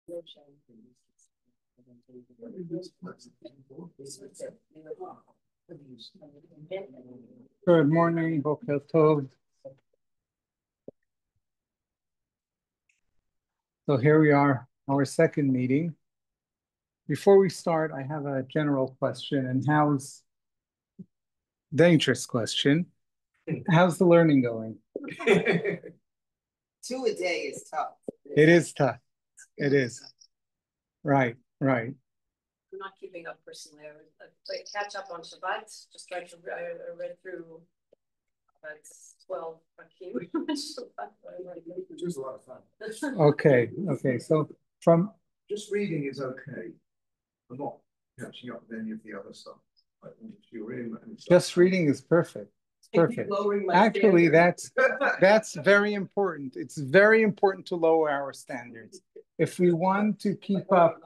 Good morning, Boker Tov. So here we are, our second meeting. Before we start, I have a general question, and dangerous question. How's the learning going? 2 a day is tough. It is tough. It is. Right. I'm not keeping up personally. I catch up on Shabbat. Just tried to read through about 12 Which is a lot of fun. Okay. So from just reading is okay. I'm not catching up with any of the other stuff. Like just reading is perfect. It's perfect. Actually, that's very important. It's very important to lower our standards. If we want to keep up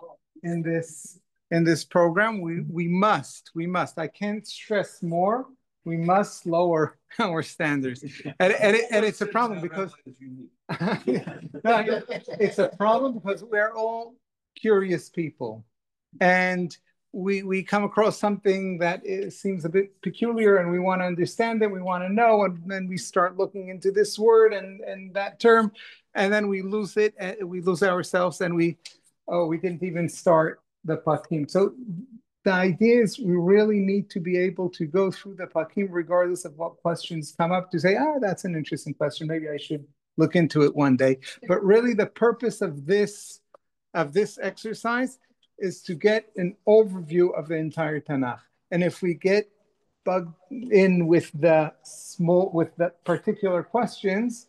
in this program, we must. I can't stress more. We must lower our standards, and it's a problem because it's a problem because we're all curious people, and we come across something that seems a bit peculiar, and we want to understand it. We want to know, and then we start looking into this word and that term, and then we lose it. We lose ourselves, and we didn't even start the pakim. So the idea is we really need to be able to go through the pakim regardless of what questions come up to say, that's an interesting question. Maybe I should look into it one day. But really the purpose of this exercise is to get an overview of the entire Tanakh. And if we get bugged in with the particular questions,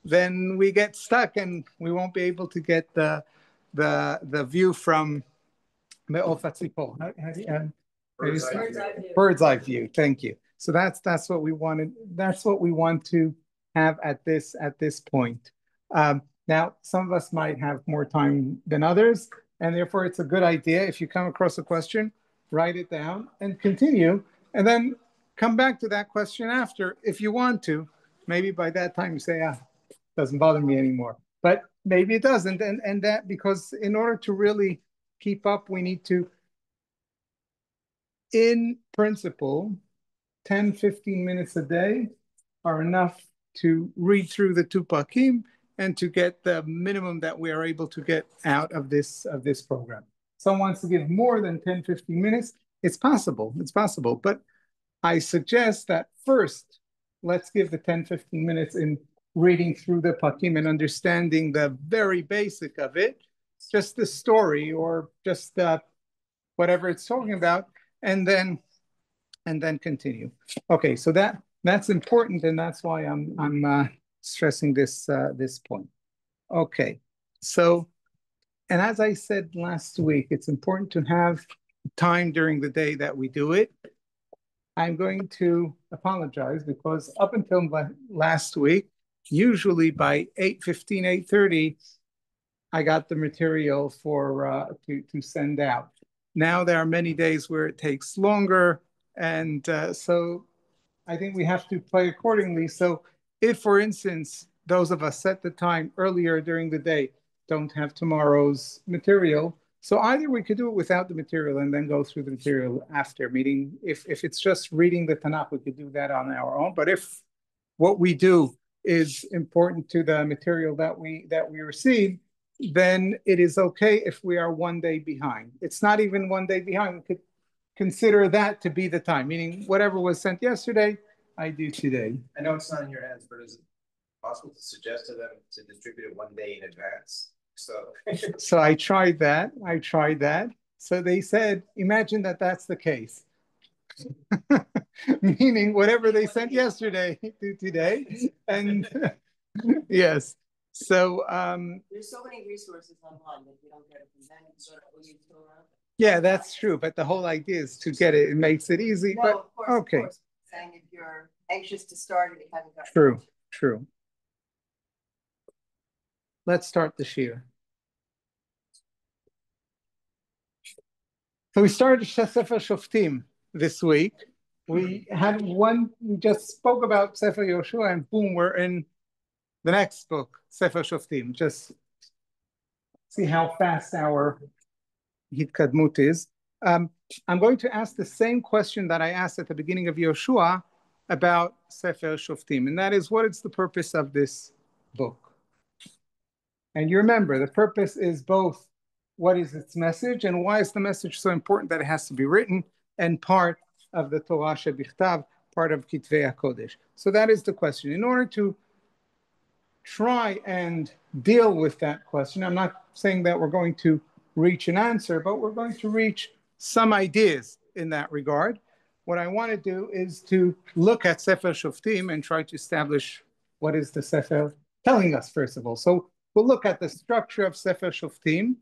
then we get stuck and we won't be able to get the view from bird's eye view. Thank you. So that's what we wanted. That's what we want to have at this point. Now, some of us might have more time than others, and therefore it's a good idea if you come across a question, write it down and continue, and then come back to that question after if you want to. Maybe by that time you say, it doesn't bother me anymore. But maybe it doesn't, and that because in order to really keep up, we need to, in principle, 10-15 minutes a day are enough to read through the 2 pakim and to get the minimum that we are able to get out of this program. Someone wants to give more than 10-15 minutes, it's possible, but I suggest that first, let's give the 10-15 minutes in reading through the pakim and understanding the very basic of it, just the story or just whatever it's talking about, and then continue. Okay, so that's important, and that's why I'm stressing this point. Okay, so, and as I said last week, it's important to have time during the day that we do it. I'm going to apologize because up until last week, usually by 8:15, 8:30, I got the material to send out. Now there are many days where it takes longer, and so I think we have to play accordingly. So if, for instance, those of us set the time earlier during the day don't have tomorrow's material, so either we could do it without the material and then go through the material after, meaning if it's just reading the Tanakh, we could do that on our own. But if what we do is important to the material that we receive, then it is okay if we are 1 day behind. It's not even 1 day behind. We could consider that to be the time, meaning whatever was sent yesterday, I do today. I know it's not in your hands, but is it possible to suggest to them to distribute it 1 day in advance? So I tried that. So they said, imagine that's the case. Meaning whatever they sent yesterday, do today. And yes. So there's so many resources online that you don't get it from them. Yeah, that's true. But the whole idea is to get it. It makes it easy. No, but of course, okay. Of course. Saying if you're anxious to start it, you haven't got it. True. Let's start the shiur. So we started Sefer Shoftim this week. We just spoke about Sefer Yoshua, and boom, we're in the next book, Sefer Shoftim. Just see how fast our hitkadmut is. I'm going to ask the same question that I asked at the beginning of Yoshua about Sefer Shoftim, and that is, what is the purpose of this book? And you remember, the purpose is both what is its message and why is the message so important that it has to be written and part of the Torah shebichtav, part of Kitvei HaKodesh. So that is the question. In order to try and deal with that question, I'm not saying that we're going to reach an answer, but we're going to reach some ideas in that regard. What I want to do is to look at Sefer Shoftim and try to establish what is the Sefer telling us, first of all. So we'll look at the structure of Sefer Shoftim.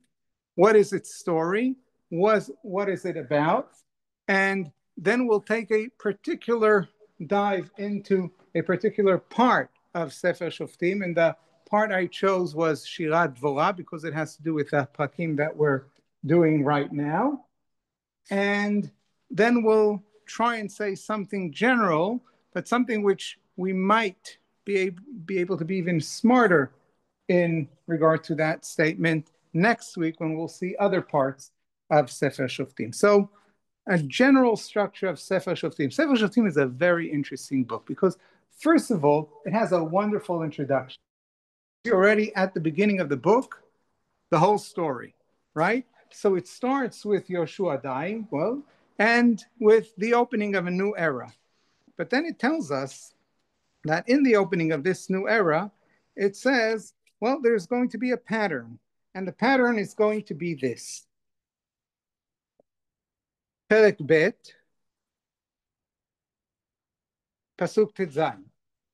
What is its story? What is it about? And then we'll take a particular dive into a particular part of Sefer Shoftim. And the part I chose was Shirat Dvorah, because it has to do with the pakim that we're doing right now. And then we'll try and say something general, but something which we might be able to be even smarter in regard to that statement next week when we'll see other parts of Sefer Shoftim. So a general structure of Sefer Shoftim. Sefer Shoftim is a very interesting book because, first of all, it has a wonderful introduction. You're already at the beginning of the book, the whole story, right? So it starts with Yoshua dying, well, and with the opening of a new era. But then it tells us that in the opening of this new era, it says, well, there's going to be a pattern, and the pattern is going to be this. Perek Bet, Pasuk Tetzayin.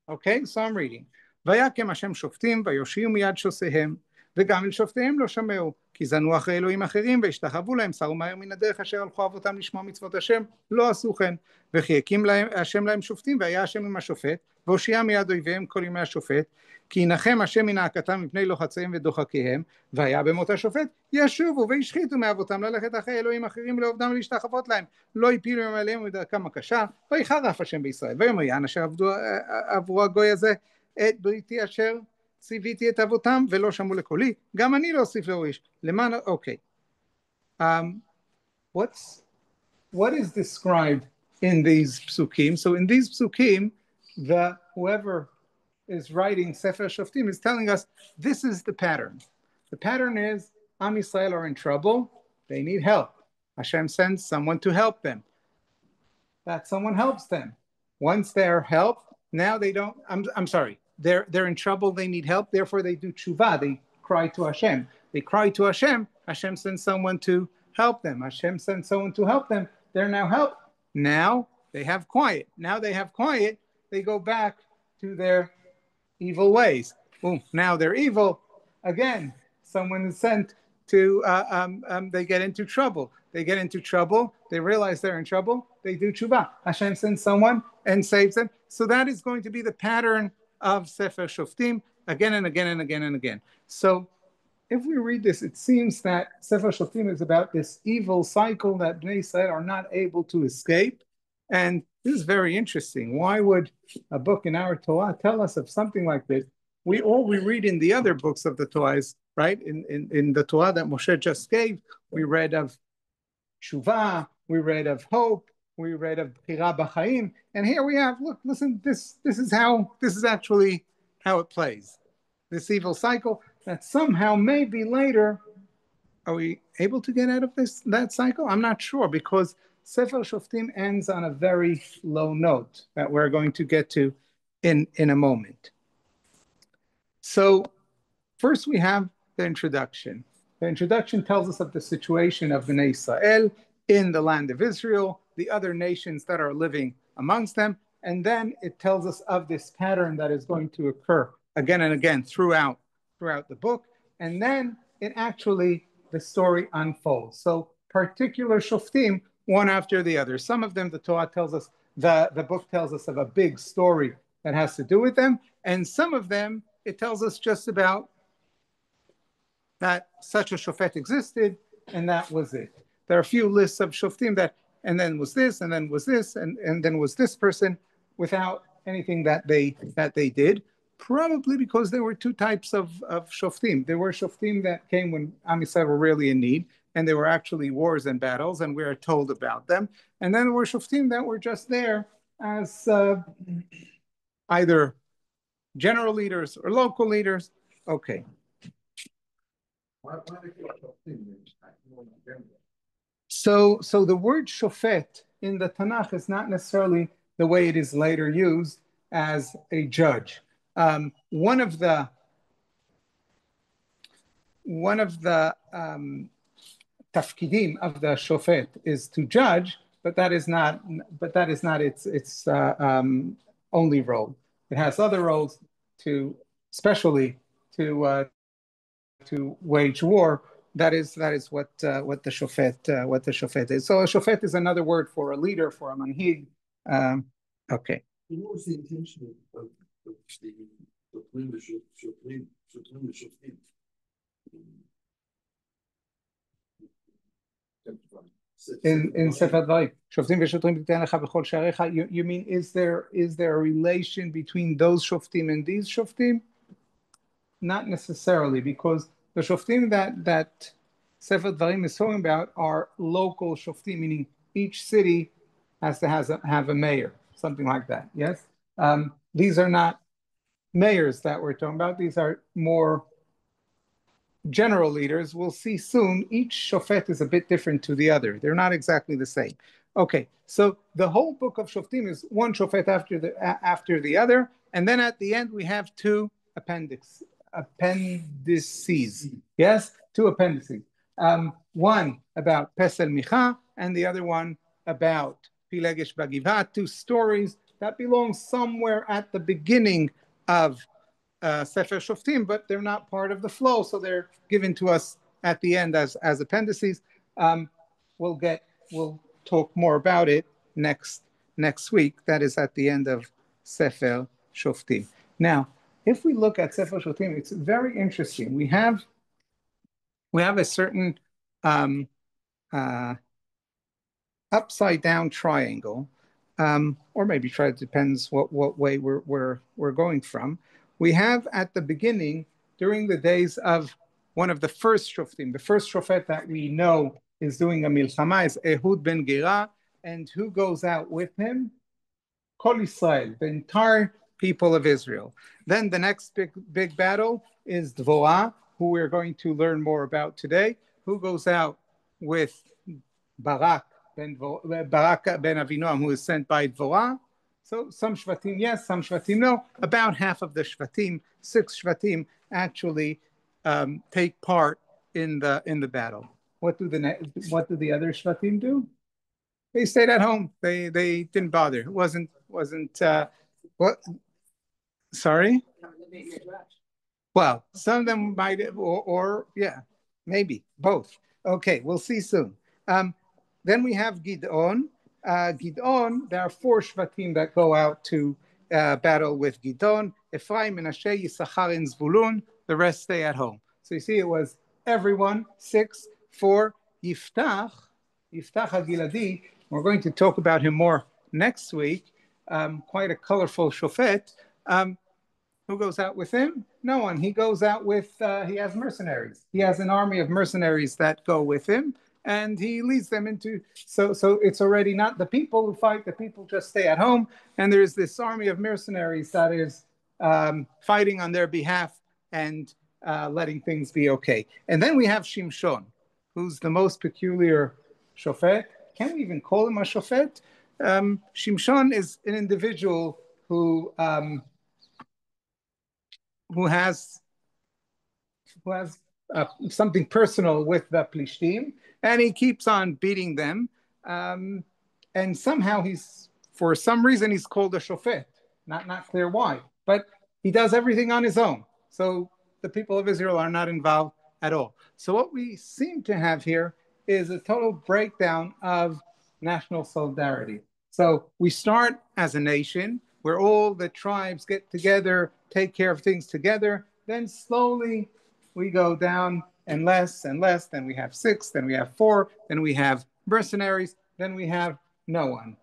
Okay, so I'm reading. ויקם השם שופטים ויושיעו מיד שוסיהם וגם אל שופטיהם לא שמעו כי זנו אחרי אלוהים אחרים והשתחוו להם סרו מהר מן הדרך אשר הלכו אבותם לשמוע מצוות השם לא עשו כן וכי הקים השם להם שופטים והיה השם עם השופט והושיע מיד אויביהם כל ימי השופט כי ינחם השם מנאקתם מפני לוחציהם ודוחקיהם והיה במות השופט ישובו והשחיתו מאבותם ללכת אחרי אלוהים אחרים לעובדם ולהשתחוות להם לא הפילו עליהם מדרכם הקשה ויחרף השם בישראל ויאמר יען אשר עברו הגוי הזה את בריתי אשר ציוויתי את אבותם ולא שמעו לקולי, גם אני לא אוסיף להוריש. למען, okay. What is described in these psukim? So in these psukim, whoever is writing Sefer Shoftim is telling us this is the pattern. The pattern is Am Yisrael are in trouble, they need help. Hashem sends someone to help them. That someone helps them. Once they are helped, now they don't, I'm sorry, they're in trouble, they need help, therefore they do tshuva, they cry to Hashem. They cry to Hashem, Hashem sends someone to help them. Hashem sends someone to help them, they're now helped. Now they have quiet. Now they have quiet, they go back to their evil ways. Boom, now they're evil. Again, someone is sent to, they get into trouble. They get into trouble, they realize they're in trouble, they do tshuva. Hashem sends someone and saves them. So that is going to be the pattern of Sefer Shoftim again and again and again and again. So if we read this, it seems that Sefer Shoftim is about this evil cycle that Bnei Yisrael are not able to escape. And this is very interesting. Why would a book in our Torah tell us of something like this? We read in the other books of the Torah is, right? In the Torah that Moshe just gave, we read of Shuvah, we read of hope, we read of Bchira B'chaim, and here we have, look, listen, this is actually how it plays. This evil cycle that somehow maybe later, are we able to get out of that cycle? I'm not sure, because Sefer Shoftim ends on a very low note that we're going to get to in a moment. So first we have the introduction. The introduction tells us of the situation of Bnei Israel in the land of Israel, the other nations that are living amongst them, and then it tells us of this pattern that is going to occur again and again throughout the book, and then the story unfolds. So particular Shoftim, one after the other. Some of them the Torah tells us, the book tells us of a big story that has to do with them, and some of them it tells us just about that such a shofet existed, and that was it. There are a few lists of shoftim that, and then was this, and then was this, and then was this person, without anything that they did. Probably because there were two types of Shoftim. There were Shoftim that came when Am Yisrael were really in need, and there were actually wars and battles, and we are told about them. And then there were Shoftim that were just there as either general leaders or local leaders. Okay. Why they call it Shoftim? More in general. So the word shofet in the Tanakh is not necessarily the way it is later used as a judge. One of the tafkidim of the shofet is to judge, but that is not its only role. It has other roles especially to wage war. That is what the shofet is. So a shofet is another word for a leader, for a manhig. Okay. And what was the intention of the Shoftim Shoftim? In Sefer Dvarim, Shoftim v'Shotrim titen lecha b'chol sharecha. You mean is there a relation between those Shoftim and these Shoftim? Not necessarily, because the Shoftim that Sefer Dvarim is talking about are local Shoftim, meaning each city has to have a mayor, something like that. Yes, these are not mayors that we're talking about. These are more general leaders. We'll see soon. Each shofet is a bit different to the other. They're not exactly the same. Okay, so the whole book of Shoftim is one shofet after the other, and then at the end we have two appendices. Yes, two appendices. One about Pesel Micha, and the other one about Pilegesh Bagiva. Two stories that belong somewhere at the beginning of Sefer Shoftim, but they're not part of the flow, so they're given to us at the end as appendices. We'll talk more about it next week. That is at the end of Sefer Shoftim. Now, if we look at Sefer Shoftim, it's very interesting. We have a certain upside down triangle, or maybe depends what way we're going from. We have at the beginning, during the days of one of the first Shoftim, the first Shofet that we know is doing a milchama is Ehud ben Gira, and who goes out with him? Kol Yisrael, the entire people of Israel. Then the next big battle is Dvorah, who we're going to learn more about today, who goes out with Barak ben Avinoam, who is sent by Dvorah. So some Shvatim yes, some Shvatim no. About half of the Shvatim, 6 Shvatim, actually take part in the battle. What do the other Shvatim do? They stayed at home. They didn't bother. It wasn't what? Sorry. Well, some of them might, or yeah, maybe both. Okay, we'll see soon. Then we have Gidon. Gidon, there are 4 Shvatim that go out to battle with Gidon. Ephraim, Menashe, Yisachar, and Zvulun. The rest stay at home. So you see, it was everyone, 6, 4. Yiftach HaGiladi, we're going to talk about him more next week. Quite a colorful shofet. Who goes out with him? No one. He goes out with, he has mercenaries. He has an army of mercenaries that go with him, and he leads them into, so it's already not the people who fight, the people just stay at home, and there's this army of mercenaries that is fighting on their behalf and letting things be okay. And then we have Shimshon, who's the most peculiar shofet. Can we even call him a shofet? Shimshon is an individual who has something personal with the Plishtim, and he keeps on beating them. And somehow for some reason, he's called a shofet. Not clear why, but he does everything on his own. So the people of Israel are not involved at all. So what we seem to have here is a total breakdown of national solidarity. So we start as a nation where all the tribes get together, take care of things together. Then slowly we go down and less, then we have 6, then we have 4, then we have mercenaries, then we have no one.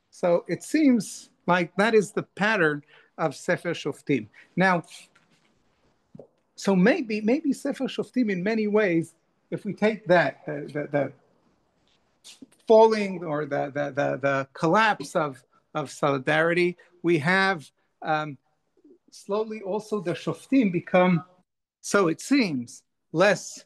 So it seems like that is the pattern of Sefer Shoftim. Now, so maybe Sefer Shoftim in many ways, if we take that, the falling or the collapse of solidarity, we have slowly also the Shoftim become, so it seems, less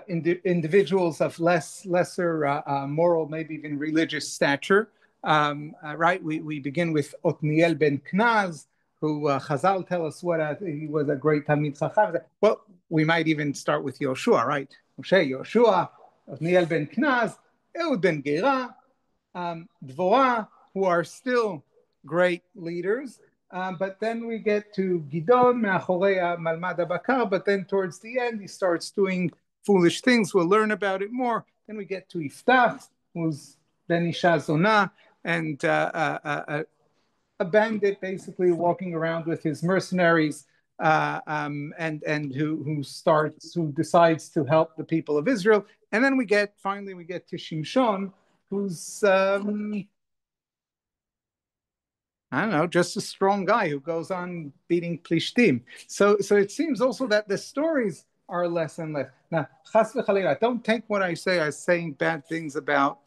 individuals of lesser moral, maybe even religious stature. Right? We begin with Otniel ben Knaz, who Chazal tell us what he was a great Talmid Chacham. Well, we might even start with Yoshua, right? Moshe, Yoshua, Otniel ben Knaz, Ehud ben Gera, Dvorah, who are still great leaders. But then we get to Gidon, Me'achorei Malmad HaBakar, but then towards the end, he starts doing foolish things. We'll learn about it more. Then we get to Iftach, who's Ben Isha Zonah, and a bandit basically walking around with his mercenaries, and who decides to help the people of Israel. And then finally we get to Shimshon, who's I don't know, just a strong guy who goes on beating Plishtim. So it seems also that the stories are less and less. Now, chas v'chalila, don't take what I say as saying bad things about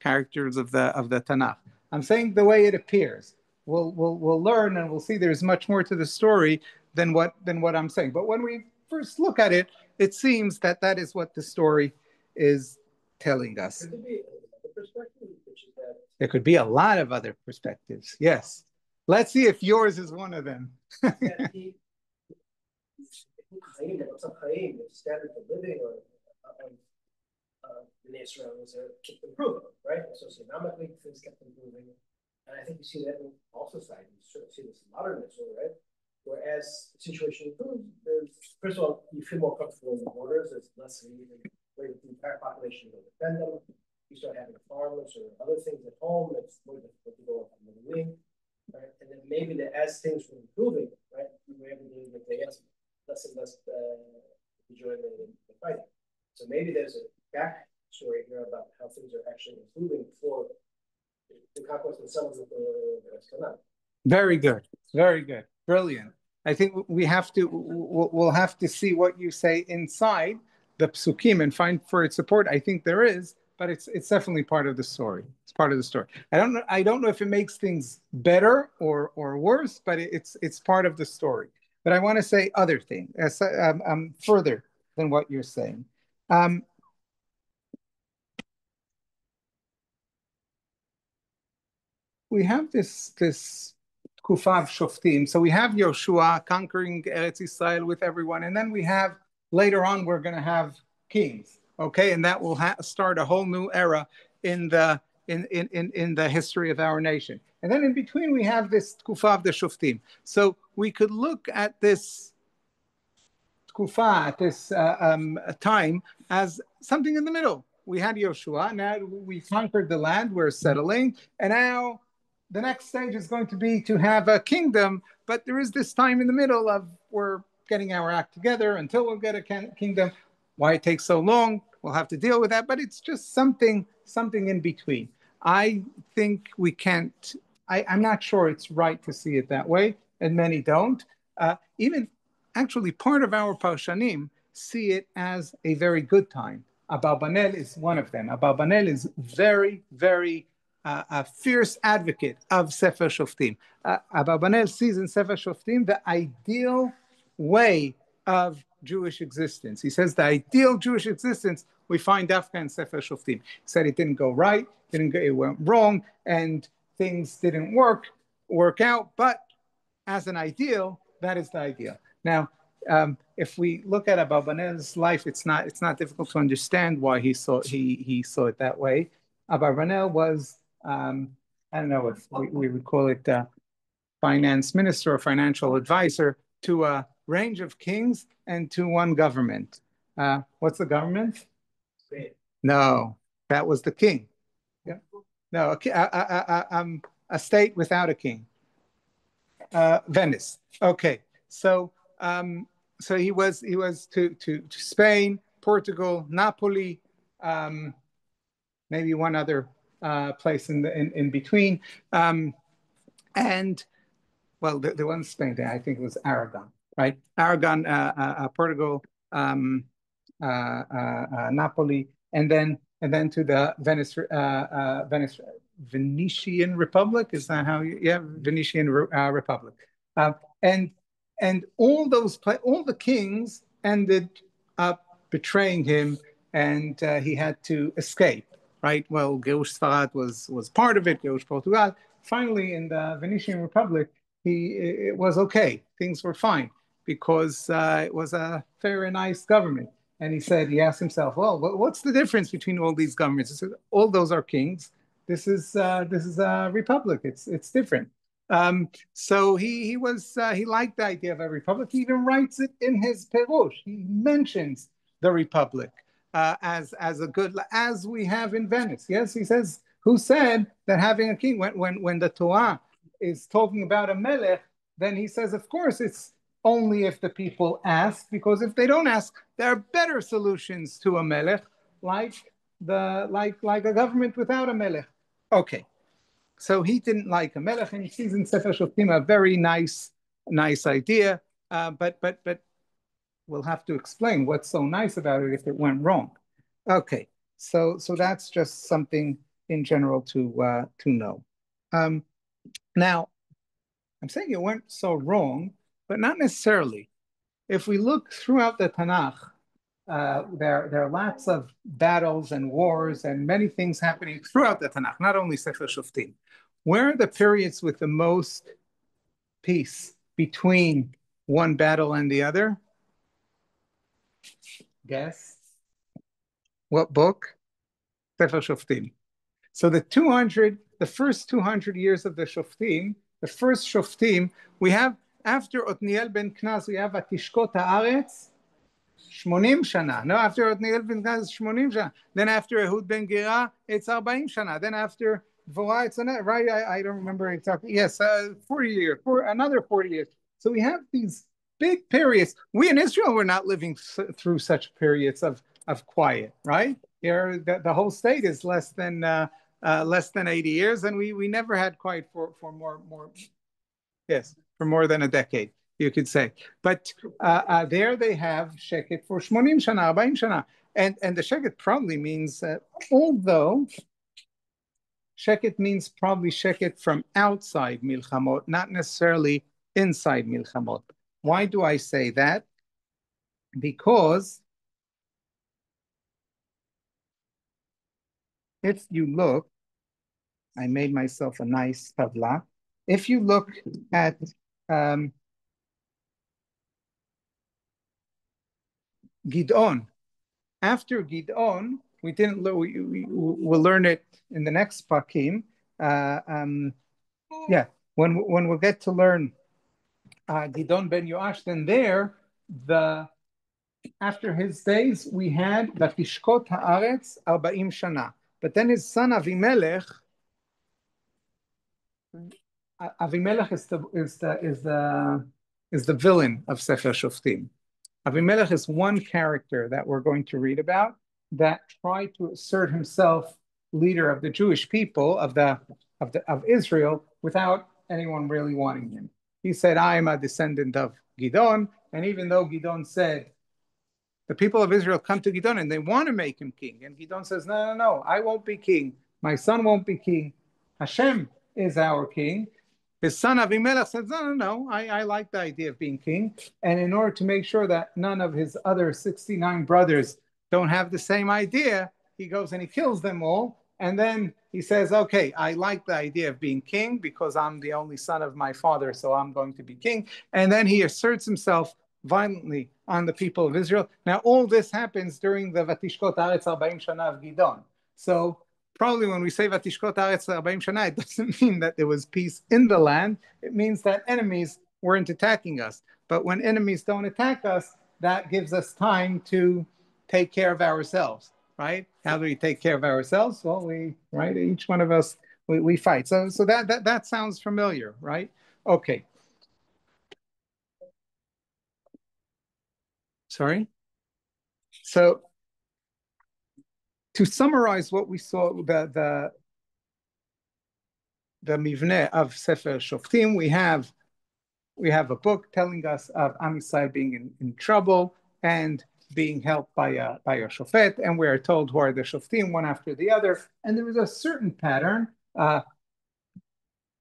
characters of the Tanakh. I'm saying the way it appears. We'll learn and we'll see there's much more to the story than what I'm saying. But when we first look at it, it seems that is what the story is telling us. Could there be a perspective, which is that there could be a lot of other perspectives. Yes. Let's see if yours is one of them. the standard of living or in Israel was kept improving, right? Socioeconomically, things kept improving. And I think you see that in all societies. You sort of see this in modern Israel, right? Whereas the situation improves, first of all, you feel more comfortable in the borders. There's less of where the entire population will defend them. You start having farmers or other things at home. It's more difficult to go up from the wing, right? And then maybe as things were improving, right, you were able to make less and less enjoy the fighting. So maybe there's a backstory here about how things are actually improving for the conquest and some of the Rav Chanan. Very good, very good, brilliant. I think we'll have to see what you say inside the psukim and find for its support. I think there is, but it's definitely part of the story. It's part of the story. I don't know if it makes things better or worse, but it's part of the story. But I want to say other things further than what you're saying. We have this Tkufa of Shoftim. So we have Yoshua conquering Eretz Israel with everyone, and then we have later on we're going to have kings, okay, and that will start a whole new era in the history of our nation. And then in between we have this Tkufa of the Shoftim. So we could look at this Tkufa, at this time, as something in the middle. We had Yoshua, now we conquered the land, we're settling, and now the next stage is going to be to have a kingdom, but there is this time in the middle of we're getting our act together until we'll get a kingdom. Why it takes so long, we'll have to deal with that, but it's just something in between. I think we can't, I'm not sure it's right to see it that way, and many don't. Even actually part of our Parshanim see it as a very good time. Abarbanel is one of them. Abarbanel is very, very a fierce advocate of Sefer Shoftim. Abarbanel sees in Sefer Shoftim the ideal way of Jewish existence. He says the ideal Jewish existence we find Dafka in Sefer Shoftim. He said it didn't go right, it went wrong, and things didn't work out, but as an ideal, that is the ideal. Now, if we look at Abarbanel's life, it's not difficult to understand why he saw it that way. Abarbanel was I don't know if we would call it finance minister or financial advisor to a range of kings and to one government. What's the government? Spain. No, that was the king. Yeah. No, a state without a king. Venice. Okay, so he was to Spain, Portugal, Napoli, maybe one other place in between. And well, the one Spain there, I think it was Aragon, right? Aragon, Portugal, Napoli, and then to the Venetian Republic. Is that how you? Yeah, Venetian Republic, uh, and all the kings ended up betraying him, and he had to escape. Right. Well, Geush Sfarad was part of it. Geush Portugal. Finally, in the Venetian Republic, it was okay. Things were fine because it was a very nice government. And he asked himself, well, what's the difference between all these governments? He said, all those are kings. This is a republic. It's different. So he liked the idea of a republic. He even writes it in his Perush. He mentions the republic as a good, as we have in Venice. Yes, he says, who said that having a king, when the Torah is talking about a melech, then he says, of course, it's only if the people ask, because if they don't ask, there are better solutions to a melech, like a government without a melech. Okay, so he didn't like a melech, and he sees in Sefer Shoftim a very nice idea, but we'll have to explain what's so nice about it if it went wrong. Okay, so that's just something in general to know. Now, I'm saying it went so wrong, but not necessarily. If we look throughout the Tanakh, there are lots of battles and wars and many things happening throughout the Tanakh, not only Sefer Shoftim. Where are the periods with the most peace between one battle and the other? Guess. What book? Sefer Shoftim. So the first 200 years of the Shoftim, the first Shoftim, we have, after Otniel ben Knaz, we have Atishkot haaretz, 80 shana. No, after Otniel ben Knaz, 80 shana. Then after Ehud ben Gira, it's 40 shana. Then after Dvorah, it's right? I don't remember exactly. Yes, 40 years, another 40 years. So we have these big periods. We in Israel were not living through such periods of quiet, right? Here, the whole state is less than 80 years, and we never had quiet for more, yes, for more than a decade, you could say. But there they have sheket for 80 shana, 40 shana. And the sheket probably means, although sheket means probably sheket from outside milchamot, not necessarily inside milchamot. Why do I say that? Because if you look, I made myself a nice tabla. If you look at Gidon, after Gidon, we didn't. We'll learn it in the next pakim. Yeah, when we'll get to learn Gidon ben Yoash, then after his days we had Vatishkot haaretz 40 shana. But then his son Avimelech is the villain of Sefer Shoftim. Avimelech is one character that we're going to read about that tried to assert himself leader of the Jewish people of Israel without anyone really wanting him. He said, "I am a descendant of Gidon," and even though Gidon said, the people of Israel come to Gidon and they want to make him king, and Gidon says, "No, I won't be king. My son won't be king. Hashem is our king." His son Avimelech says, "No, I like the idea of being king." And in order to make sure that none of his other 69 brothers don't have the same idea, he goes and he kills them all. And then he says, "Okay, I like the idea of being king because I'm the only son of my father, so I'm going to be king." And then he asserts himself violently on the people of Israel. Now, all this happens during the Vatishkot Haaretz 40 Shana of Gidon. So probably when we say Vatishkot Haaretz 40 Shana, it doesn't mean that there was peace in the land. It means that enemies weren't attacking us. But when enemies don't attack us, that gives us time to take care of ourselves, right? How do we take care of ourselves? Well, each one of us, we fight. So that sounds familiar, right? Okay. Sorry? So to summarize what we saw, mivneh of Sefer Shoftim. We have a book telling us of Am Yisrael being in trouble and being helped by a shofet, and we are told who are the shoftim one after the other. And there is a certain pattern,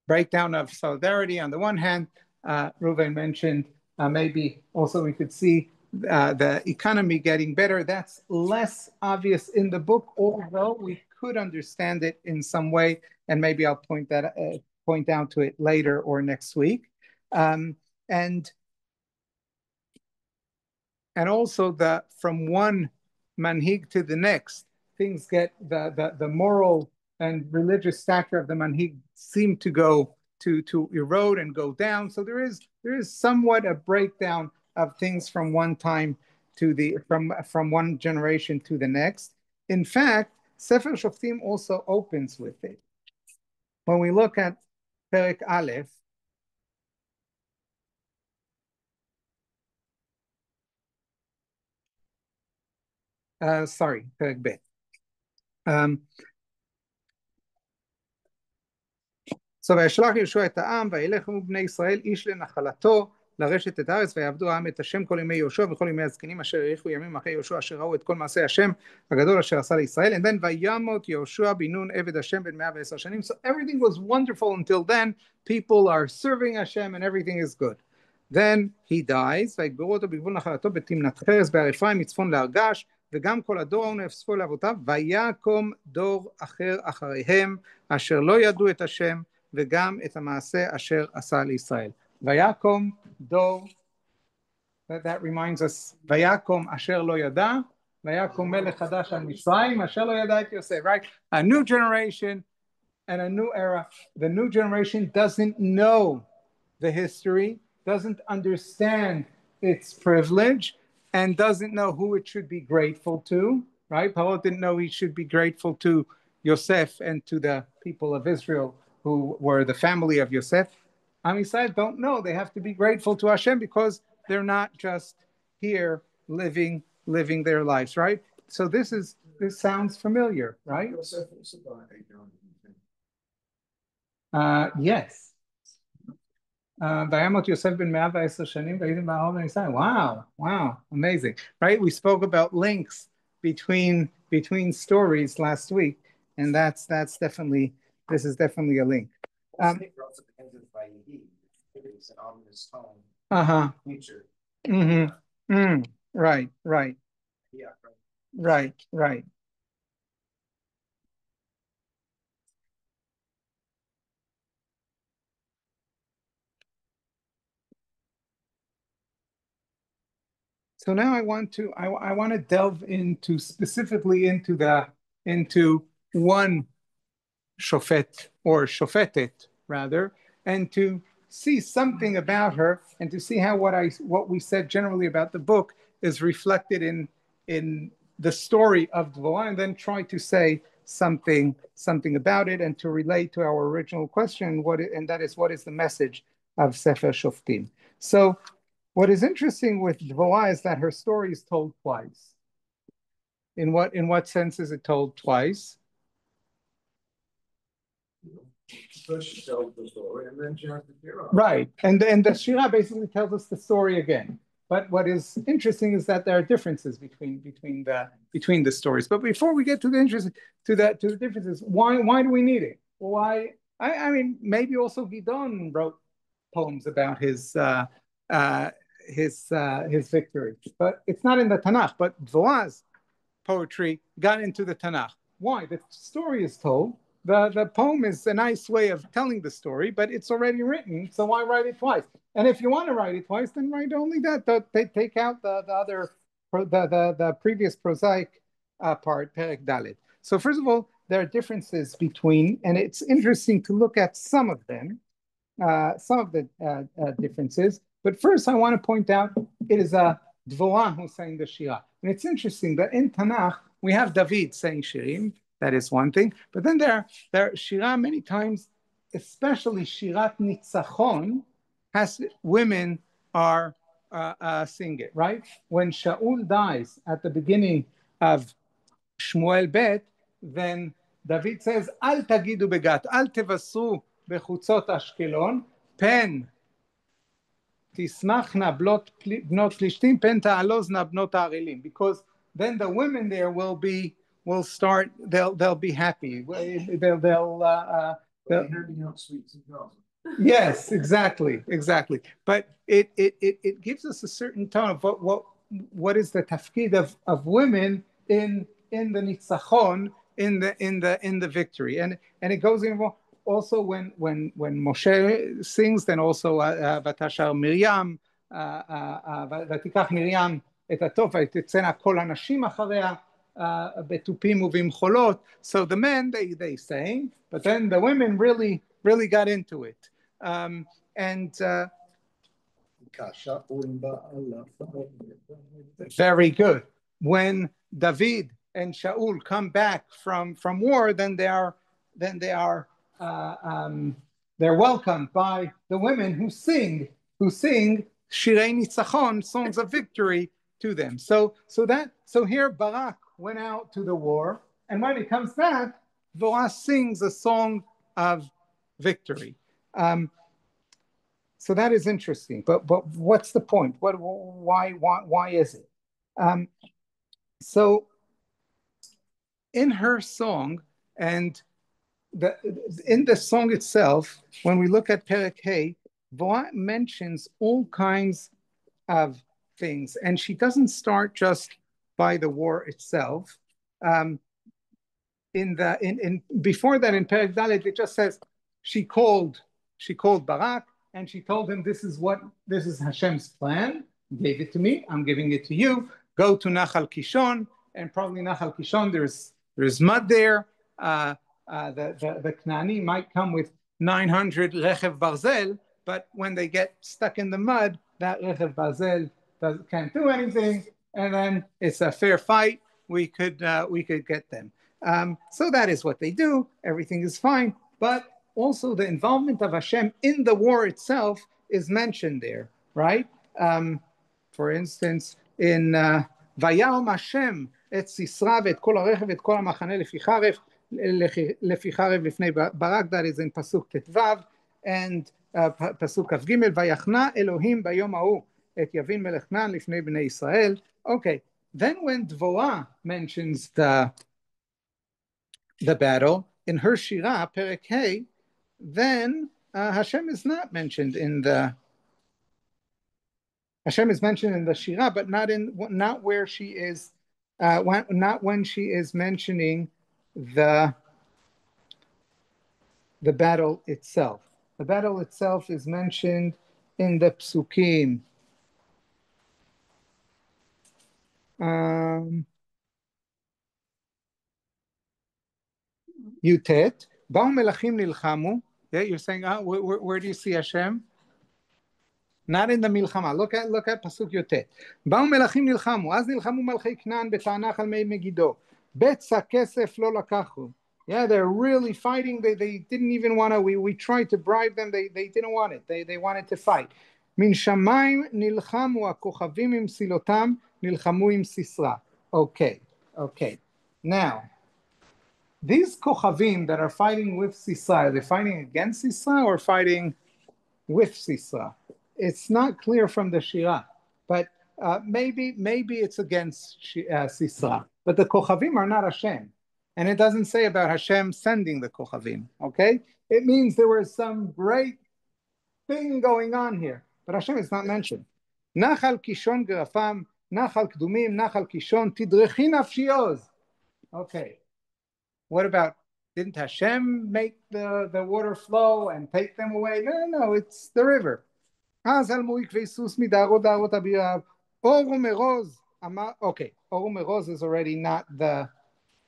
breakdown of solidarity on the one hand. Reuven mentioned maybe also we could see the economy getting better. That's less obvious in the book, although we could understand it in some way, and maybe I'll point down to it later or next week. And also from one manhig to the next, things get the moral and religious stature of the manhig seem to go to erode and go down. So there is somewhat a breakdown of things from one time to from one generation to the next. In fact, Sefer Shoftim also opens with it. When we look at Perek Aleph, Perek Bet. So וישלח יהושע את העם וילכו בני ישראל איש לנחלתו לרשת את הארץ ויעבדו העם את השם כל ימי יהושע וכל ימי הזקנים אשר האריכו ימים אחרי יהושע אשר ראו את כל מעשי השם הגדול אשר עשה לישראל. And then וימות יהושע בן נון עבד השם בן 110 שנים. So everything was wonderful until then. People are serving Hashem and everything is good. Then he dies ויקברו אותו בגבול נחלתו בתמנת חרס בהר אפרים מצפון להר גש וגם כל הדור ההוא נאספו לאבותיו ויקום דור אחר אחריהם אשר לא ידעו את השם וגם את המעשה אשר עשה לישראל. ויקום דור, that reminds us, ויקום אשר לא ידע, ויקום מלך חדש על מצרים, אשר לא ידע את יוסף, right? A new generation and a new era. The new generation doesn't know the history, doesn't understand its privilege, and doesn't know who it should be grateful to, right? Paul didn't know he should be grateful to Yosef and to the people of Israel who were the family of Yosef. Am Yisrael don't know. They have to be grateful to Hashem because they're not just here living their lives, right? So this sounds familiar, right? Yes. וימות יוסף בן 110 שנים ויהי בארון ישראל. Wow, amazing, right? We spoke about links between stories last week, and this is definitely a link. Future. Right. Yeah. Right. So now I want to delve specifically into one shofet or shofetet rather, and to see something about her and to see how what we said generally about the book is reflected in the story of Dvorah, and then try to say something about it and to relate to our original question, what is the message of Sefer Shoftim. So what is interesting with Dvorah is that her story is told twice. In what sense is it told twice? First she tells the story and then she has the Shira. Right, and the Shira basically tells us the story again. But what is interesting is that there are differences between the stories. But before we get to the differences, why do we need it? Why? I mean, maybe also Gidon wrote poems about his victory, but it's not in the Tanakh. But Dvorah's poetry got into the Tanakh. Why? The story is told. The poem is a nice way of telling the story, but it's already written, so why write it twice? And if you want to write it twice, then write only that. Take out the previous prosaic part, Perek Dalet. So first of all, there are differences between, and it's interesting to look at some of them, some of the differences. But first, I want to point out it is a Dvorah who's saying the Shira, and it's interesting that in Tanakh we have David saying Shirim. That is one thing. But then there are Shira many times, especially Shirat Nitzachon, women are sing it, right? When Shaul dies at the beginning of Shmuel Bet, then David says, Al tagidu begat, al tevasru בחוצות אשקלון, פן תשמחנה בנות פלישתים, פן תעלוזנה בנות הערלים, because then the women there will start, they'll be happy. They'll handing out sweets and cards. Yes, exactly. But it gives us a certain tone of what is the tafkid of women in the nitzachon, in the victory, and it goes in also when Moshe sings, then also ותשר מרים, ותיקח מרים את הטוב ותצאנה כל הנשים אחריה בתופים ובמחולות. So the men they sang, but then the women really got into it. And very good. When David and Shaul come back from war, then they're welcomed by the women who sing Shirei Nitzachon, songs of victory, to them. So here Barak went out to the war, and when he comes back, Dvorah sings a song of victory. So that is interesting. But what's the point? Why is it? So in her song, and in the song itself, when we look at Perek Hey, Dvorah mentions all kinds of things, and she doesn't start just by the war itself. Before that, in Perek Dalet, it just says she called Barak, and she told him, this is Hashem's plan. He gave it to me. I'm giving it to you. Go to Nachal Kishon, and probably Nachal Kishon, there's mud there. The Knani might come with 900 Rechev Barzel, but when they get stuck in the mud, that Rechev Barzel can't do anything, and then it's a fair fight. We could get them. So that is what they do. Everything is fine, but also the involvement of Hashem in the war itself is mentioned there, right? For instance, in Vayom Hashem et Sisra v'et kol harechev et kol hamachane lefi charev lifnei Barak, that is in Pasuk Tetvav, and Pasuk Kav Gimel, Vayachna Elohim bayom hahu et Yavin melech Nan lifnei bnei Israel. Okay, then when Dvorah mentions the battle in her Shira, Perek Hey, then Hashem is not mentioned in the Shira, but not where she is, not when she is mentioning the battle itself. The battle itself is mentioned in the Psukim. Yutet, Baum Melachim Nilchamu. Yeah, you're saying, where do you see Hashem? Not in the Milchama. Look at Pasuk Yotet. Baum Melachim Nilchamu. Az Nilchamu Malchei Knan beTanach al Mei Megiddo. Betza Kesef lo lakachu. Yeah, they're really fighting. They didn't even want to. We tried to bribe them. They didn't want it. They wanted to fight. Min Shamayim Nilchamu HaKochavim im Silotam Nilchamu im Sisra. Okay. Now, these Kochavim that are fighting with Sisra, are they fighting against Sisra or fighting with Sisra? It's not clear from the Shira, but maybe it's against Sisra. But the Kochavim are not Hashem. And it doesn't say about Hashem sending the Kochavim, okay? It means there was some great thing going on here, but Hashem is not mentioned. Nachal Kishon Gerafam, Nachal Kdumim, Nachal Kishon, Tidrechi Nafshioz. Okay. What about, didn't Hashem make the water flow and take them away? No, it's the river. Okay, Oru Meroz is already not the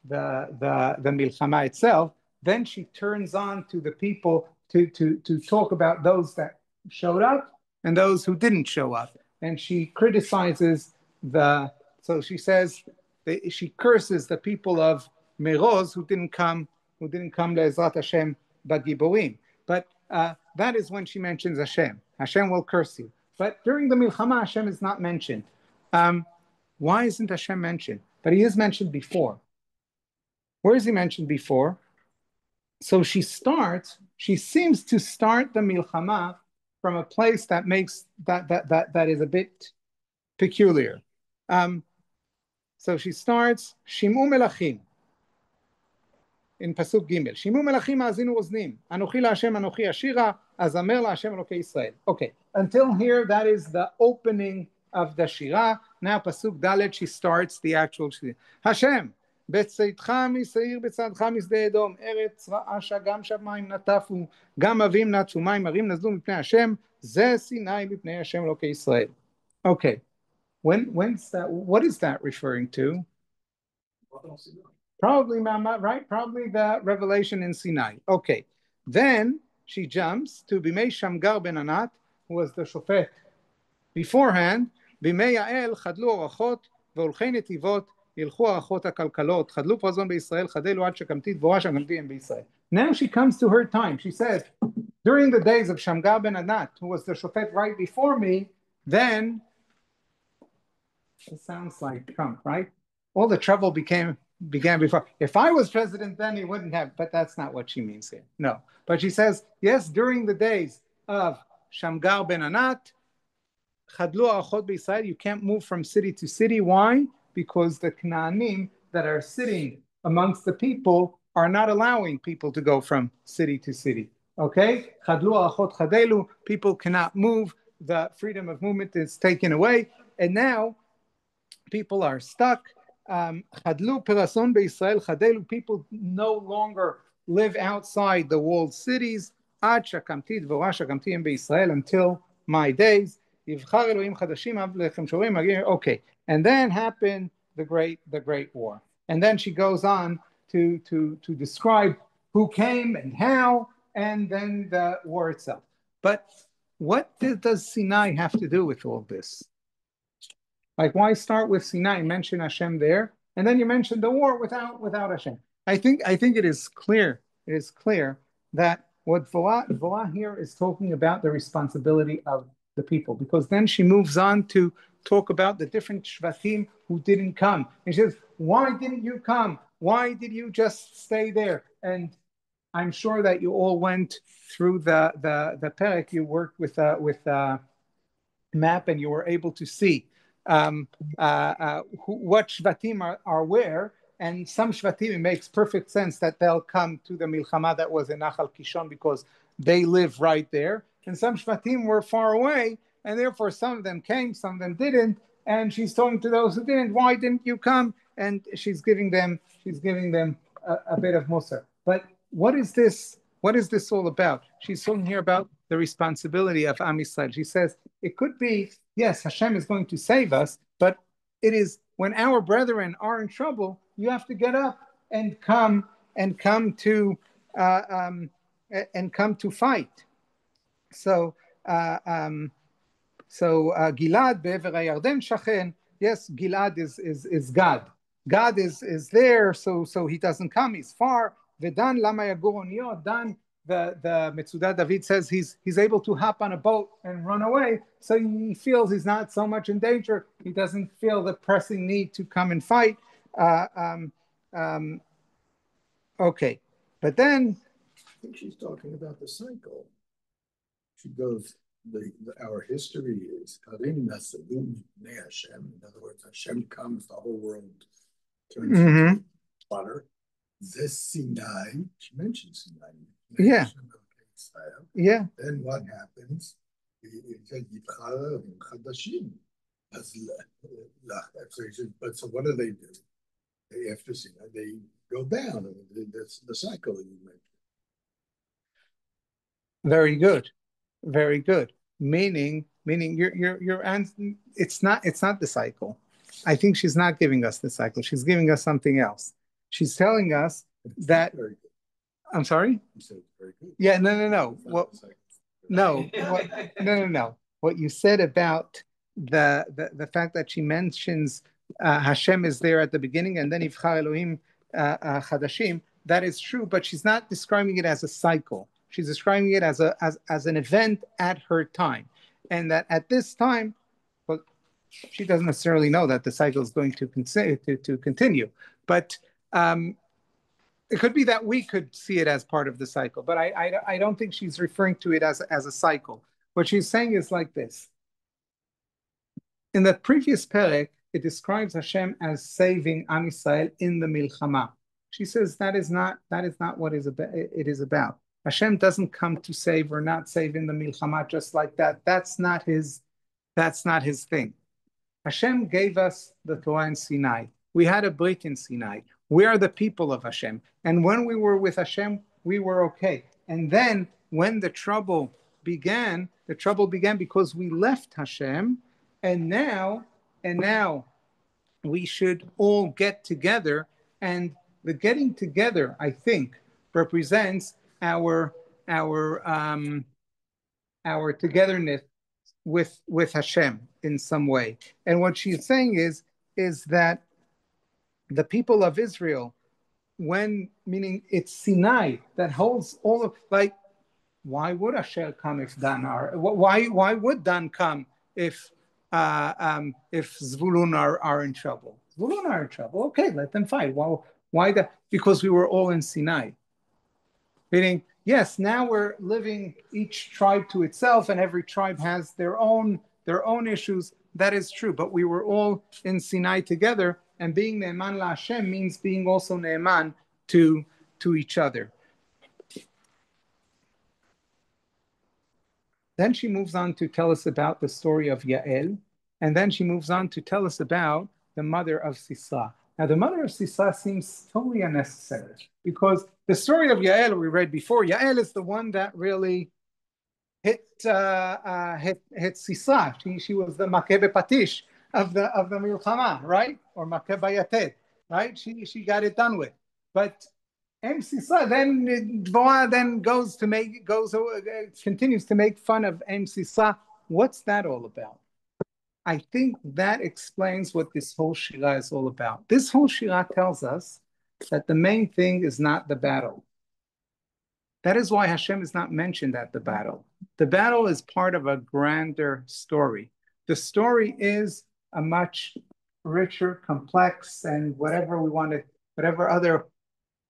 Milchama itself. Then she turns on to the people to talk about those that showed up and those who didn't show up. And she criticizes so she says, she curses the people of Meroz who didn't come le'ezrat Hashem b'giborim. But that is when she mentions Hashem. Hashem will curse you. But during the Milchama, Hashem is not mentioned. Why isn't Hashem mentioned? But he is mentioned before. Where is he mentioned before? So she seems to start the milchama from a place that makes that is a bit peculiar. So she starts Shimu Melachim in Pasuk Gimel. Shimu Melachim Azinu Oznim. Anochi LaHashem Anochi Ashira Azamer LaHashem Elokei Israel. Okay, until here that is the opening of the Shira. Now Pasuk Dalet she starts the actual Shira. Hashem. בצאתך משעיר בצעדך משדה אדום ארץ רעשה גם שמיים נטפו גם אבים נטפו מים הרים נזלו מפני השם זה סיני מפני השם אלוקי ישראל. Okay, when's that? What is that referring to? Probably right, probably the revelation in Sinai. Okay, then she jumps to Bimei Shamgar ben Anat, who was the shofet beforehand. Bimei Yael chadlu orachot והולכי נתיבות ילכו ארחות הכלכלות, חדלו פרזון בישראל, חדלו עד שקמתי דבורה שקמתי הם בישראל. Now she comes to her time. She says, during the days of Shamgar ben Anat, who was the shofet right before me, then, it sounds like Trump, right? All the trouble began before. If I was president, then he wouldn't have, but that's not what she means here. No. But she says, yes, during the days of Shamgar ben Anat, Chadlu Arachot B'Yisrael, you can't move from city to city. Why? Because the Canaanim that are sitting amongst the people are not allowing people to go from city to city. Okay? Chadlu Arachot Chadelu, people cannot move. The freedom of movement is taken away. And now people are stuck. Chadlu Perason B'Yisrael Chadelu, people no longer live outside the walled cities. Ad Shakamti Dvorah Shakamti B'Yisrael, until my days. Okay, and then happened the great war, and then she goes on to describe who came and how, and then the war itself. But what does Sinai have to do with all this? Like, why start with Sinai, mention Hashem there, and then you mention the war without Hashem? I think it is clear. It is clear that what Dvorah here is talking about the responsibility of the people, because then she moves on to talk about the different shvatim who didn't come, and she says, why didn't you come? Why did you just stay there? And I'm sure that you all went through the perek. You worked with a map, and you were able to see what shvatim are where. And some shvatim, it makes perfect sense that they'll come to the milchama that was in Nachal Kishon because they live right there. And some shvatim were far away, and therefore some of them came, some of them didn't. And she's talking to those who didn't. Why didn't you come? And she's giving them a bit of musar. But what is this? What is this all about? She's talking here about the responsibility of Am Yisrael. She says it could be, yes, Hashem is going to save us, but it is when our brethren are in trouble, you have to get up and come to fight. So Gilad be'ever hayarden shachen. Yes, Gilad is God. God is there, so he doesn't come. He's far. V'dan lama yagur oniyot. Dan, the Metzudat David says he's able to hop on a boat and run away, so he feels he's not so much in danger. He doesn't feel the pressing need to come and fight. Okay, but then I think she's talking about the cycle. She goes, our history is Harim Nasalim Ne Hashem. In other words, Hashem comes, the whole world turns into water. This Sinai, she mentioned Sinai. Yeah. Yeah. Then what happens? It says Yitchara Chadashim. But so what do? After Sinai, they go down. That's the cycle that you mentioned. Very good. Very good. Meaning your answer, it's not the cycle. I think she's not giving us the cycle. She's giving us something else. She's telling us that. I'm sorry? You said it's very good. Yeah, no. No. What you said about the fact that she mentions Hashem is there at the beginning, and then Yivchar Elohim Chadashim, that is true, but she's not describing it as a cycle. She's describing it as an event at her time, and that at this time, well, she doesn't necessarily know that the cycle is going to continue. But It could be that we could see it as part of the cycle, but I don't think she's referring to it as a cycle. What she's saying is like this. In the previous perek, it describes Hashem as saving Am Yisrael in the milchama. She says that is not what it is about. Hashem doesn't come to save or not save in the milchama just like that. That's not his thing. Hashem gave us the Torah in Sinai. We had a brit in Sinai. We are the people of Hashem. And when we were with Hashem, we were okay. And then when the trouble began because we left Hashem, and now we should all get together. And the getting together, I think, represents our togetherness with Hashem in some way. And what she's saying is that the people of Israel, meaning it's Sinai that holds all of, like, why would Asher come if Dan are? Why would Dan come if Zvulun are in trouble? Zvulun are in trouble. Okay, let them fight. Well, why that? Because we were all in Sinai. Meaning, yes, now we're living each tribe to itself, and every tribe has their own issues. That is true, but we were all in Sinai together, and being Ne'eman LaHashem means being also Ne'eman to each other. Then she moves on to tell us about the story of Yael, and then she moves on to tell us about the mother of Sisra. Now, the mother of Sisra seems totally unnecessary, because the story of Yael we read before, Yael is the one that really hit Sisra. She was the Makeh Patish of the Milchama, right? Or Makeh Bayated, right? She got it done with. But Sisra, then Dvorah then continues to make fun of Sisra. What's that all about? I think that explains what this whole Shirah is all about. This whole Shirah tells us that the main thing is not the battle. That is why Hashem is not mentioned at the battle. The battle is part of a grander story. The story is a much richer, complex, and whatever other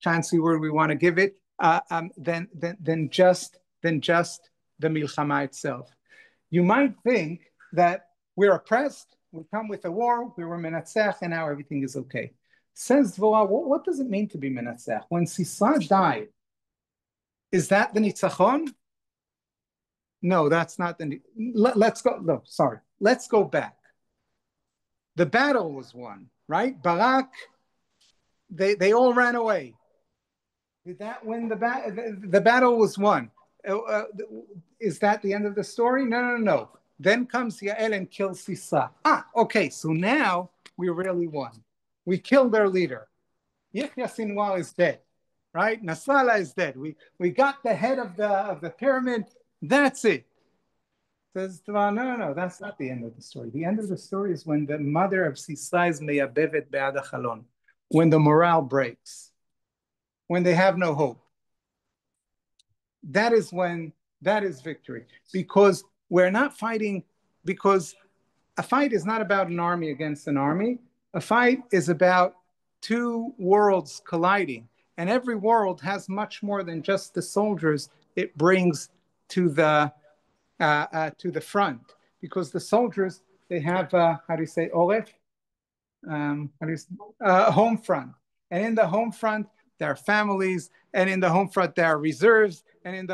fancy word we want to give it, than just the milchama itself. You might think that we're oppressed, we come with a war, we were menatzach, and now everything is okay. Says Dvorah, what does it mean to be menatzach? When Sisra died, is that the nitzachon? No, that's not the. Let's go. No, sorry. Let's go back. The battle was won, right? Barak. They all ran away. Did that win the battle? The battle was won. Is that the end of the story? No. Then comes Yael and kills Sisra. Okay. So now we really won. We killed their leader. Yahya Sinwar is dead, right? Nasrallah is dead. We got the head of the pyramid. That's it. Says, no, that's not the end of the story. The end of the story is when the mother of Sisra is meyabevet be'ad hachalon, when the morale breaks, when they have no hope. That is victory. Because we're not fighting, because a fight is not about an army against an army. A fight is about two worlds colliding. And every world has much more than just the soldiers it brings to the front, because the soldiers, they have oref, home front, and in the home front there are families, and in the home front there are reserves, and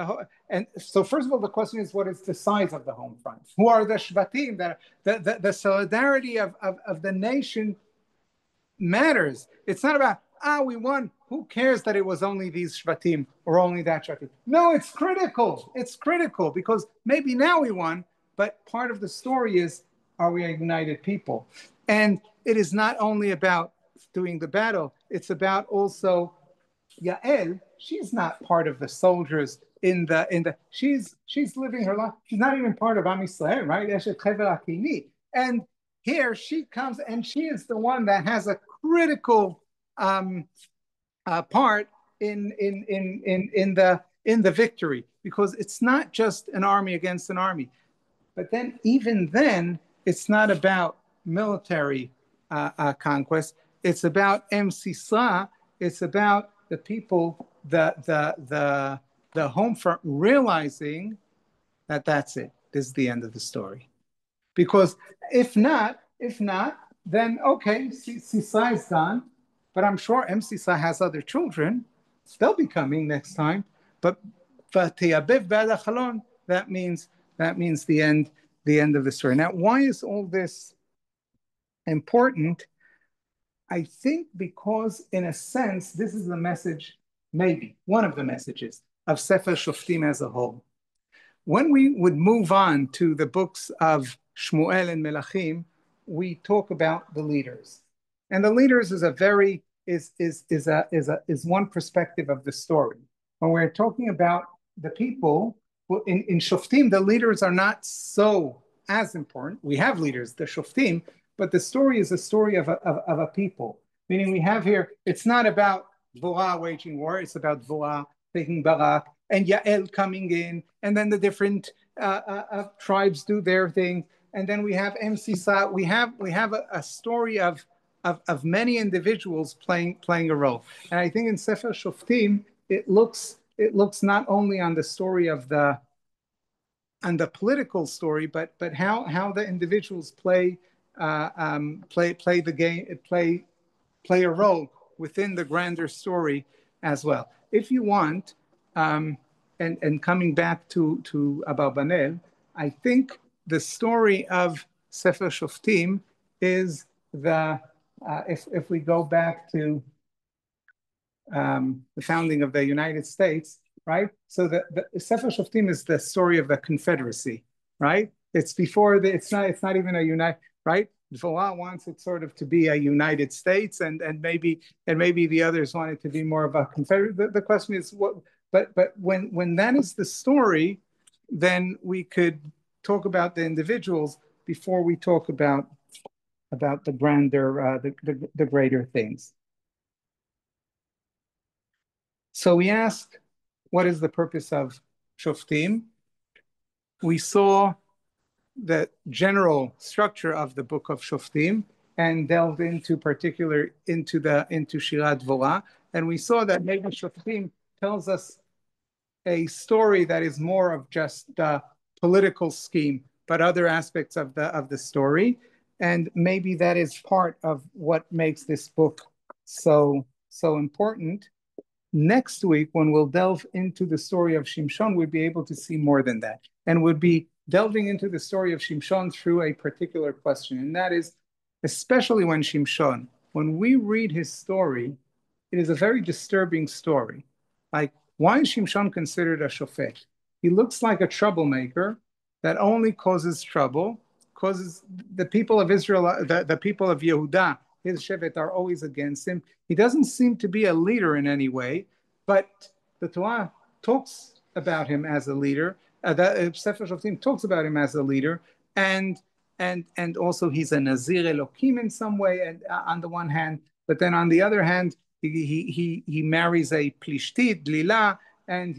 so first of all the question is, what is the size of the home front? Who are the shvatim? That the solidarity of the nation matters. It's not about we won. Who cares that it was only these shvatim or only that shvatim? No, it's critical. It's critical because maybe now we won, but part of the story is, are we a united people? And it is not only about doing the battle, it's about also Yael. She's not part of the soldiers she's living her life. She's not even part of Am Yisrael, right? And here she comes, and she is the one that has a critical part in the victory, because it's not just an army against an army. But then, even then, it's not about military conquest. It's about Sisra. It's about the people, the home front realizing that that's it. This is the end of the story. Because if not, then okay, Sisai is gone, but I'm sure Sisai has other children. They'll be coming next time. But that means the end of the story. Now, why is all this important? I think because, in a sense, this is the message, maybe one of the messages of Sefer Shoftim as a whole. When we would move on to the books of Shmuel and Melachim, we talk about the leaders, and the leaders is one perspective of the story. When we're talking about the people in Shoftim, the leaders are not so as important. We have leaders, the Shoftim, but the story is a story of a people. Meaning, we have here, it's not about Dvorah waging war; it's about Dvorah taking Barak, and Yael coming in, and then the different tribes do their thing, and then we have Sisa. We have a story of many individuals playing a role. And I think in Sefer Shoftim it looks not only on the story of the political story, but how the individuals play the game, play a role within the grander story as well. If you want, and coming back to Abarbanel, I think the story of Sefer Shoftim is if we go back to the founding of the United States, right? So the Sefer Shoftim is the story of the Confederacy, right? It's before it's not even a unite, right? Dvorah wants it sort of to be a United States, and maybe the others want it to be more of a Confederate. The question is what, but when that is the story, then we could talk about the individuals before we talk about the grander, the greater things. So we asked, what is the purpose of Shoftim? We saw the general structure of the book of Shoftim and delved into Shirat Dvorah, and we saw that maybe Shoftim tells us a story that is more of just the political scheme, but other aspects of the story, and maybe that is part of what makes this book so important. Next week, when we'll delve into the story of Shimshon, we'll be able to see more than that, and we'll be delving into the story of Shimshon through a particular question, and that is, especially when we read his story, it is a very disturbing story. Like, why is Shimshon considered a shofet? He looks like a troublemaker that only causes trouble, causes the people of Israel, the people of Yehuda, his shevet, are always against him. He doesn't seem to be a leader in any way, but the Torah talks about him as a leader. The Sefer Shoftim talks about him as a leader, and also he's a Nazir Elokim in some way, and on the one hand, but then on the other hand, he marries a Plishtit, Dlila, and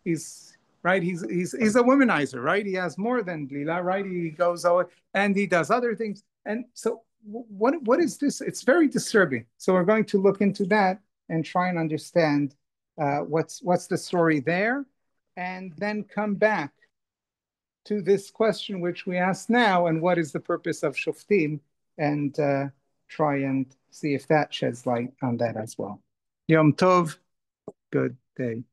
he's right. He's a womanizer, right? He has more than Dlila, right? He goes over and he does other things, and so what is this? It's very disturbing. So we're going to look into that and try and understand what's the story there, and then come back to this question which we ask now, and what is the purpose of Shoftim, and try and see if that sheds light on that as well. Yom Tov, good day.